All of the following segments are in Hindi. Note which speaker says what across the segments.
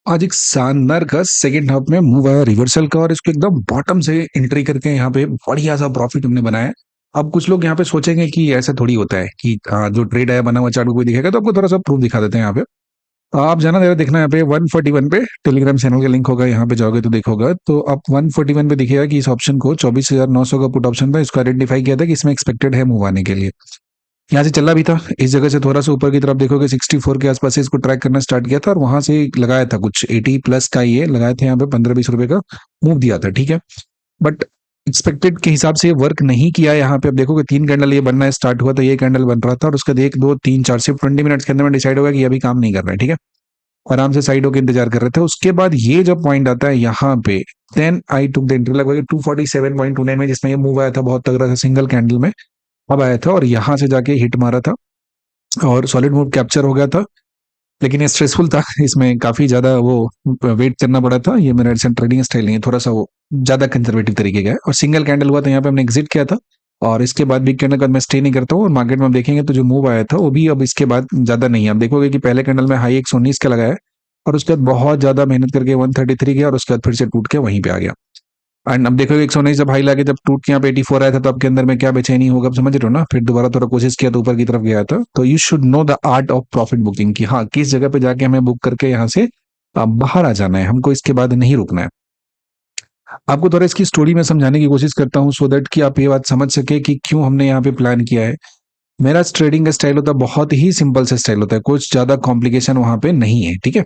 Speaker 1: आज एक शानदार का सेकंड हाफ में मूव आया रिवर्सल का और इसको एकदम बॉटम से एंट्री करके यहाँ पे बढ़िया सा प्रॉफिट हमने बनाया। अब कुछ लोग यहाँ पे सोचेंगे कि ऐसा थोड़ी होता है कि जो ट्रेड आया बना हुआ चार्ट कोई दिखेगा, तो आपको थोड़ा सा प्रूफ दिखा देते हैं यहाँ पे। आप जाना जरा देखना यहाँ पे 141 पे टेलीग्राम चैनल का लिंक होगा, यहाँ पे जाओगे तो देखोगा, तो आप 141 पे दिखेगा कि इस ऑप्शन को 24,900 का पुट ऑप्शन था, इसको आइडेंटिफाई किया था कि इसमें एक्सपेक्टेड है मूव आने के लिए। यहाँ से चला भी था, इस जगह से थोड़ा सा ऊपर की तरफ देखोगे 64 के आसपास से इसको ट्रैक करना स्टार्ट किया था और वहां से लगाया था कुछ 80 प्लस का, ये लगाए थे यहाँ पे 15-20 रुपए का मूव दिया था, ठीक है। बट एक्सपेक्टेड के हिसाब से वर्क नहीं किया। यहाँ पे अब देखोगे 3 कैंडल ये बनना स्टार्ट हुआ था, ये कैंडल बन रहा था और उसका 1 2 3 4 सिर्फ 20 मिनट्स के अंदर में डिसाइड होगा कि ये अभी काम नहीं कर रहा है, ठीक है। आराम से साइड होकर इंतजार कर रहे थे। उसके बाद ये जब पॉइंट आता है यहाँ पे, then I took the entry लगभग 247.29 में, जिसमें ये मूव आया था बहुत तगड़ा सा सिंगल कैंडल में। अब आया था और यहाँ से जाके हिट मारा था और सॉलिड मूव कैप्चर हो गया था। लेकिन ये स्ट्रेसफुल था, इसमें काफी ज्यादा वो वेट करना पड़ा था। ये मेरा ट्रेडिंग स्टाइल नहीं है, थोड़ा सा वो ज्यादा कंजर्वेटिव तरीके का है। और सिंगल कैंडल हुआ था यहाँ पे, हमने एग्जिट किया था और इसके बाद बिग कैंडल का मैं स्टे नहीं करता हूँ। और मार्केट में हम देखेंगे तो जो मूव आया था वो भी अब इसके बाद ज्यादा नहीं है। आप देखोगे कि पहले कैंडल में हाई 119 का लगाया और उसके बाद बहुत ज्यादा मेहनत करके 133 गया और उसके बाद फिर से टूट के वहीं पे आ गया। एंड अब देखो 119 जब हाई लाके जब टूट के यहाँ पे 84 आया था, तो आपके अंदर में क्या बेचैनी होगा, आप समझ रहे हो ना। फिर दोबारा थोड़ा कोशिश किया तो ऊपर की तरफ गया था। तो you should know the art of profit booking, कि हाँ किस जगह पे जाके हमें बुक करके यहाँ से बाहर आ जाना है, हमको इसके बाद नहीं रुकना है। आपको थोड़ा इसकी स्टोरी में समझाने की कोशिश करता हूँ सो दैट कि आप ये बात समझ सके कि क्यों हमने यहाँ पे प्लान किया है। मेरा ट्रेडिंग का स्टाइल होता है बहुत ही सिंपल से स्टाइल होता है, कुछ ज्यादा कॉम्प्लिकेशन वहां पे नहीं है, ठीक है।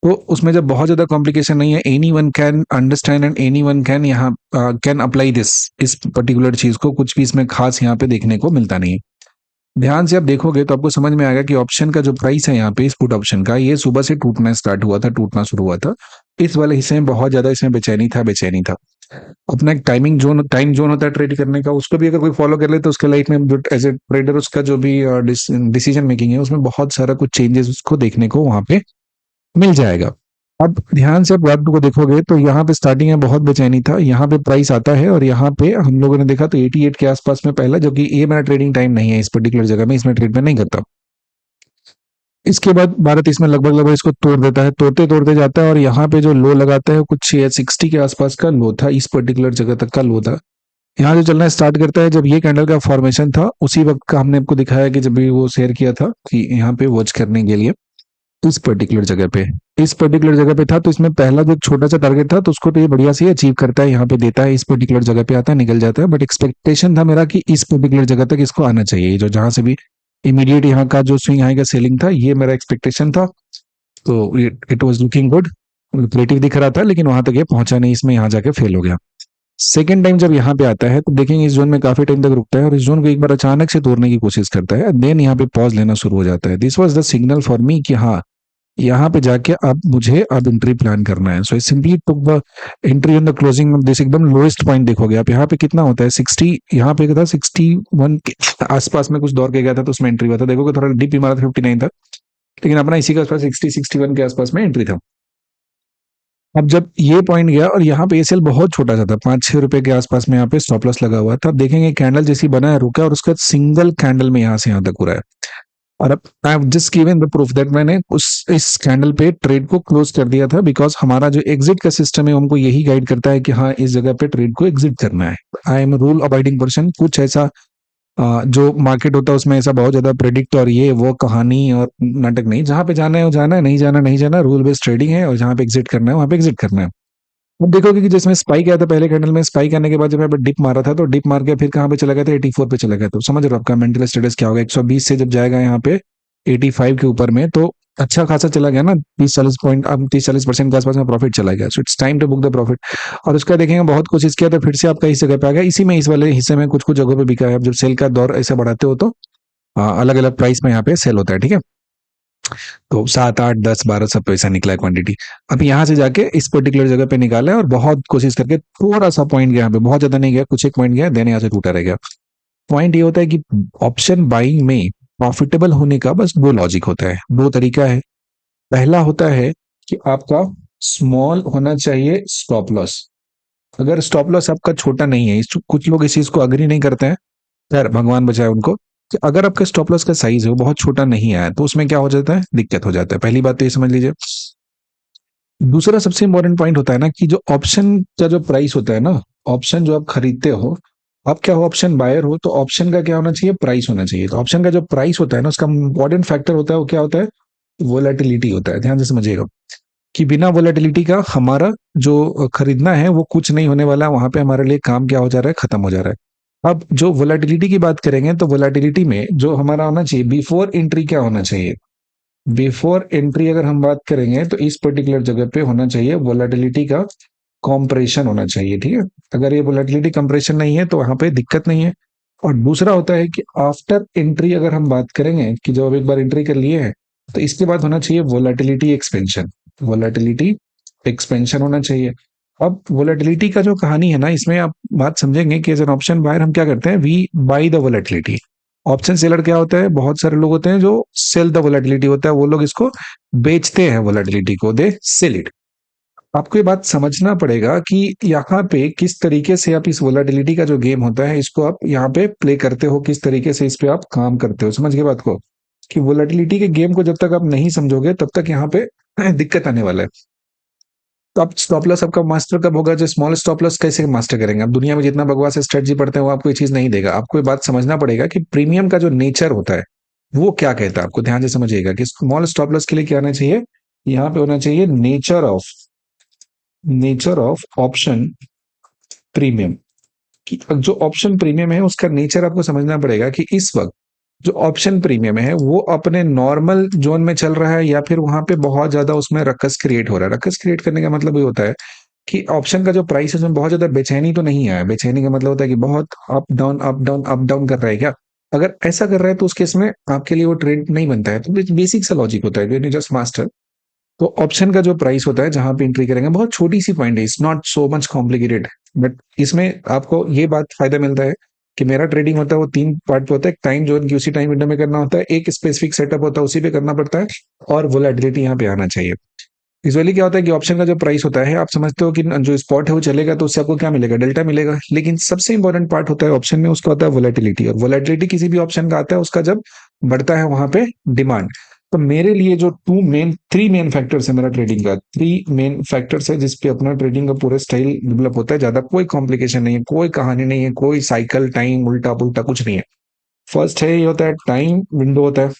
Speaker 1: तो उसमें जब बहुत ज्यादा कॉम्प्लिकेशन नहीं है, any one can understand and any one can यहाँ कैन अप्लाई दिस, इस पर्टिकुलर चीज को कुछ भी इसमें खास यहाँ पे देखने को मिलता नहीं है। ध्यान से आप देखोगे तो आपको समझ में आएगा कि ऑप्शन का जो प्राइस है यहाँ पे इस पुट ऑप्शन का, ये सुबह से टूटना स्टार्ट हुआ था, टूटना शुरू हुआ था। इस वाले हिस्से में बहुत ज्यादा इसमें बेचैनी था। अपना एक टाइम जोन होता है ट्रेड करने का, उसको भी अगर कोई फॉलो कर ले तो उसके लाइफ में जो एज ए ट्रेडर उसका जो भी डिसीजन मेकिंग है उसमें बहुत सारा कुछ चेंजेस उसको देखने को वहां पे मिल जाएगा। अब ध्यान से आप ग्राफ को देखोगे तो यहाँ पे स्टार्टिंग में बहुत बेचैनी था, यहाँ पे प्राइस आता है और यहाँ पे हम लोगों ने देखा तो 88 के आसपास में पहला, जो कि ये मेरा ट्रेडिंग टाइम नहीं है इस पर्टिकुलर जगह में, इसमें ट्रेड में नहीं करता। इसके बाद भारत इसमें लगभग लगभग इसको तोड़ देता है, तोड़ते तोड़ते जाता है और यहाँ पे जो लो लगाता है कुछ 60 के आसपास का लो था, इस पर्टिकुलर जगह तक का लो था। यहाँ जो चलना स्टार्ट करता है, जब ये कैंडल का फॉर्मेशन था उसी वक्त का हमने आपको दिखाया कि जब भी वो शेयर किया था कि यहाँ पे वॉच करने के लिए इस पर्टिकुलर जगह पे था। तो इसमें पहला जो छोटा सा टारगेट था तो उसको तो ये बढ़िया से अचीव करता है, यहाँ पे देता है, इस पर्टिकुलर जगह पे आता है, निकल जाता है। बट एक्सपेक्टेशन था मेरा कि इस पर्टिकुलर जगह तक इसको आना चाहिए, जो जहां से भी इमीडिएट यहाँ का जो स्विंग आएगा सेलिंग था, ये मेरा एक्सपेक्टेशन था। तो it was looking good, creative दिख रहा था, लेकिन वहां तक ये पहुंचा नहीं, इसमें यहाँ जाके फेल हो गया। सेकेंड टाइम जब यहाँ पे आता है तो देखेंगे इस जोन में काफी टाइम तक रुकता है और इस जोन को एक बार अचानक से तोड़ने की कोशिश करता है, देन यहाँ पे पॉज लेना शुरू हो जाता है। This was the signal for me कि हाँ यहाँ पे जाके अब मुझे अब एंट्री प्लान करना है। So I simply took the entry on the closing of this, एकदम लोएस्ट पॉइंट देखोगे आप यहाँ पे कितना होता है 60, यहाँ पे था 61 के आसपास में कुछ दौड़ के गया था, तो उसमें एंट्री हुआ था। देखोगे थोड़ा डीप भी मारा था, 59 था, लेकिन अपना इसी के आसपास 60-61 के आसपास में एंट्री था। अब जब ये पॉइंट गया और यहाँ पे एसएल बहुत छोटा सा था, 5-6 रुपए के आसपास में यहाँ पे स्टॉप लॉस लगा हुआ था। अब देखेंगे कैंडल जैसी बना है, रुका और उसका सिंगल कैंडल में यहाँ से यहाँ तक पूरा है। और अब I have just given the proof that मैंने उस इस कैंडल पे ट्रेड को क्लोज कर दिया था, बिकॉज हमारा जो एग्जिट का सिस्टम है हमको यही गाइड करता है कि हाँ इस जगह पे ट्रेड को एग्जिट करना है। I am rule abiding person, कुछ ऐसा जो मार्केट होता है उसमें ऐसा बहुत ज्यादा प्रेडिक्ट और ये वो कहानी और नाटक नहीं। जहां पे जाना है वो जाना है, नहीं जाना नहीं जाना, रूल बेस्ड ट्रेडिंग है और जहां पे एग्जिट करना है वहां पे एग्जिट करना है। अब देखोगे कि जिसमें स्पाइक आया था पहले कैंडल में, स्पाइक आने के बाद जब यहाँ पे डिप मारा था तो डिप मार के फिर कहाँ पे चला गया था, 84 पे चला गया। तो समझ रहे हो आपका मेंटल स्टेटस क्या होगा। 120 से जब जाएगा यहाँ पे 85 के ऊपर में, तो अच्छा खासा चला गया ना, 30-40 पॉइंट, अब 30-40% के आसपास में प्रॉफिट चला गया। So it's time to book the profit. और उसका देखेंगे बहुत कोशिश किया तो फिर से आपका इस जगह पे आ गया, इसी में इस वाले हिस्से में कुछ कुछ जगहों पे बिका है। अब जब सेल का दौर ऐसे बढ़ाते हो तो अलग अलग प्राइस में यहाँ पे सेल होता है, ठीक है। तो 7 8 10 12 सब पैसा निकला है क्वांटिटी। अब यहाँ से जाके इस पर्टिकुलर जगह पे निकाला है और बहुत कोशिश करके थोड़ा सा पॉइंट गया, यहाँ पे बहुत ज्यादा नहीं गया, कुछ एक पॉइंट गया, देन यहाँ से टूटा रह गया। पॉइंट ये होता है कि ऑप्शन बाइंग में प्रॉफिटेबल होने का बस दो लॉजिक होता है, दो तरीका है। पहला होता है कि आपका स्मॉल होना चाहिए स्टॉप लॉस। अगर स्टॉप लॉस आपका छोटा नहीं है, कुछ लोग इस चीज को अग्री नहीं करते हैं, खैर भगवान बचाए उनको, कि अगर आपका स्टॉप लॉस का साइज है वो बहुत छोटा नहीं आया तो उसमें क्या हो जाता है, दिक्कत हो जाता है। पहली बात तो ये समझ लीजिए। दूसरा सबसे इंपॉर्टेंट पॉइंट होता है ना कि जो ऑप्शन का जो प्राइस होता है ना, ऑप्शन जो आप खरीदते हो, आप क्या हो, ऑप्शन बायर हो, तो ऑप्शन का क्या होना चाहिए, प्राइस होना चाहिए। तो ऑप्शन का जो प्राइस होता है ना, उसका इंपॉर्टेंट फैक्टर होता है, वो क्या होता है, वोलेटिलिटी होता है। ध्यान से समझिएगा कि बिना वोलेटिलिटी का हमारा जो खरीदना है वो कुछ नहीं होने वाला, वहां पे हमारे लिए काम क्या हो जा रहा है, खत्म हो जा रहा है। अब जो वोलेटिलिटी की बात करेंगे तो वोलेटिलिटी में जो हमारा होना चाहिए बिफोर एंट्री क्या होना चाहिए, बिफोर एंट्री अगर हम बात करेंगे तो इस पर्टिकुलर जगह पे होना चाहिए वोलेटिलिटी का कॉम्प्रेशन होना चाहिए, ठीक है। अगर ये वोलेटिलिटी कंप्रेशन नहीं है तो वहां पे दिक्कत नहीं है। और दूसरा होता है कि आफ्टर एंट्री अगर हम बात करेंगे कि जब आप एक बार एंट्री कर लिए हैं तो इसके बाद होना चाहिए वोलेटिलिटी एक्सपेंशन, वोलेटिलिटी एक्सपेंशन होना चाहिए। अब वोलेटिलिटी का जो कहानी है ना, इसमें आप बात समझेंगे कि एज एन ऑप्शन बायर हम क्या करते हैं, we buy the volatility. Option seller क्या होता है, बहुत सारे लोग होते हैं जो सेल द वोलेटिलिटी होता है, वो लोग इसको बेचते हैं, वोलेटिलिटी को दे सेल इट। आपको ये बात समझना पड़ेगा कि यहाँ पे किस तरीके से आप इस वोलाटिलिटी का जो गेम होता है इसको आप यहाँ पे प्ले करते हो, किस तरीके से इस पे आप काम करते हो। समझ गए बात को, कि वोलाटिलिटी के गेम को जब तक आप नहीं समझोगे तब तक यहाँ पे दिक्कत आने वाला है। तो आप स्टॉप लॉस आपका मास्टर कब होगा, जो स्मॉल स्टॉप लॉस कैसे मास्टर करेंगे। आप दुनिया में जितना बकवास स्ट्रेटजी पढ़ते हैं वो आपको ये चीज नहीं देगा। आपको ये बात समझना पड़ेगा कि प्रीमियम का जो नेचर होता है वो क्या कहता है। आपको ध्यान से समझिएगा कि स्मॉल स्टॉप लॉस के लिए क्या होना चाहिए, यहाँ पे होना चाहिए नेचर ऑफ ऑप्शन प्रीमियम। कि जो ऑप्शन प्रीमियम है उसका नेचर आपको समझना पड़ेगा कि इस वक्त जो ऑप्शन प्रीमियम है वो अपने नॉर्मल जोन में चल रहा है या फिर वहां पे बहुत ज्यादा उसमें रकस क्रिएट हो रहा है। रकस क्रिएट करने का मतलब ये होता है कि ऑप्शन का जो प्राइस है उसमें बहुत ज्यादा बेचैनी तो नहीं है। बेचैनी का मतलब होता है कि बहुत up down up down up down कर रहा है क्या। अगर ऐसा कर रहा है तो उस केस में आपके लिए वो ट्रेड नहीं बनता है। तो बेसिक सा लॉजिक होता है, जस्ट मास्टर। तो ऑप्शन का जो प्राइस होता है जहां पे एंट्री करेंगे, बहुत छोटी सी पॉइंट है, it's not so much complicated, but इसमें आपको ये बात फायदा मिलता है कि मेरा ट्रेडिंग होता है वो तीन पार्ट पे होता है। एक टाइम जोन की उसी टाइम विंडो में करना होता है, एक स्पेसिफिक सेटअप होता है उसी पे करना पड़ता है, और वोलेटिलिटी यहाँ पे आना चाहिए। यूजुअली क्या होता है कि ऑप्शन का जो प्राइस होता है आप समझते हो कि जो स्पॉट है वो चलेगा तो उससे आपको क्या मिलेगा, डेल्टा मिलेगा। लेकिन सबसे इंपॉर्टेंट पार्ट होता है ऑप्शन में, उसका होता है वोलेटिलिटी। और वोलेटिलिटी किसी भी ऑप्शन का आता है उसका जब बढ़ता है वहां पे डिमांड। तो मेरे लिए जो थ्री मेन फैक्टर्स है मेरा ट्रेडिंग का, थ्री मेन फैक्टर्स है जिसपे अपना ट्रेडिंग का पूरा स्टाइल डेवलप होता है। ज्यादा कोई कॉम्प्लिकेशन नहीं है, कोई कहानी नहीं है, कोई साइकिल टाइम उल्टा पुल्टा कुछ नहीं है। फर्स्ट है ये होता है टाइम विंडो होता है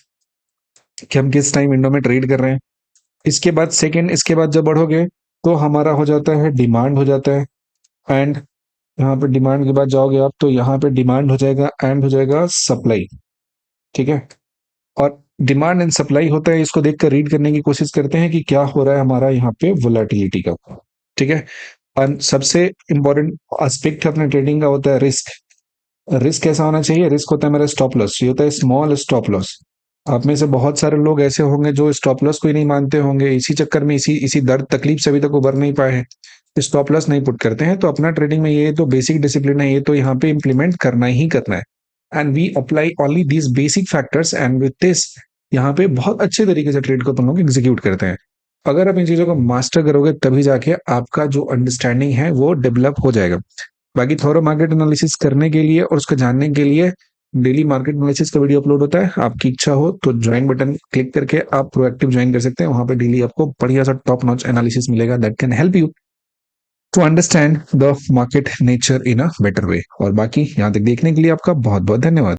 Speaker 1: कि हम किस टाइम विंडो में ट्रेड कर रहे हैं। इसके बाद सेकंड, इसके बाद जब बढ़ोगे तो हमारा हो जाता है डिमांड हो जाता है। एंड यहाँ पे डिमांड के बाद जाओगे आप तो यहाँ पे डिमांड हो जाएगा एंड हो जाएगा सप्लाई, ठीक है। और डिमांड एंड सप्लाई होता है, इसको देखकर रीड करने की कोशिश करते हैं कि क्या हो रहा है हमारा यहाँ पे वोलेटिलिटी का, ठीक है। और सबसे इंपॉर्टेंट एस्पेक्ट अपने ट्रेडिंग का होता है रिस्क। रिस्क कैसा होना चाहिए, रिस्क होता है मेरा स्टॉप लॉस, ये होता है स्मॉल स्टॉप लॉस। आप में से बहुत सारे लोग ऐसे होंगे जो स्टॉप लॉस को ही नहीं मानते होंगे, इसी चक्कर में इसी इसी दर्द तकलीफ से अभी तक उबर नहीं पाए हैं, स्टॉप लॉस नहीं पुट करते हैं। तो अपना ट्रेडिंग में ये तो बेसिक डिसिप्लिन है, ये तो यहाँ पे इम्प्लीमेंट करना ही करना है। And we apply only these basic factors and with this यहाँ पे बहुत अच्छे तरीके से ट्रेड को तुम लोग एग्जीक्यूट करते हैं। अगर आप इन चीजों को मास्टर करोगे तभी जाके आपका जो अंडरस्टैंडिंग है वो डेवलप हो जाएगा। बाकी थोड़ा मार्केट एनालिसिस करने के लिए और उसको जानने के लिए डेली मार्केट एनालिसिस का वीडियो अपलोड होता है। आपकी इच्छा हो तो ज्वाइन बटन क्लिक करके आप प्रोएक्टिव ज्वाइन कर सकते हैं। वहां पे डेली आपको बढ़िया सा टॉप नॉच एनालिसिस मिलेगा that can help you to understand the market nature in a better way. और बाकी यहाँ तक देखने के लिए आपका बहुत बहुत धन्यवाद।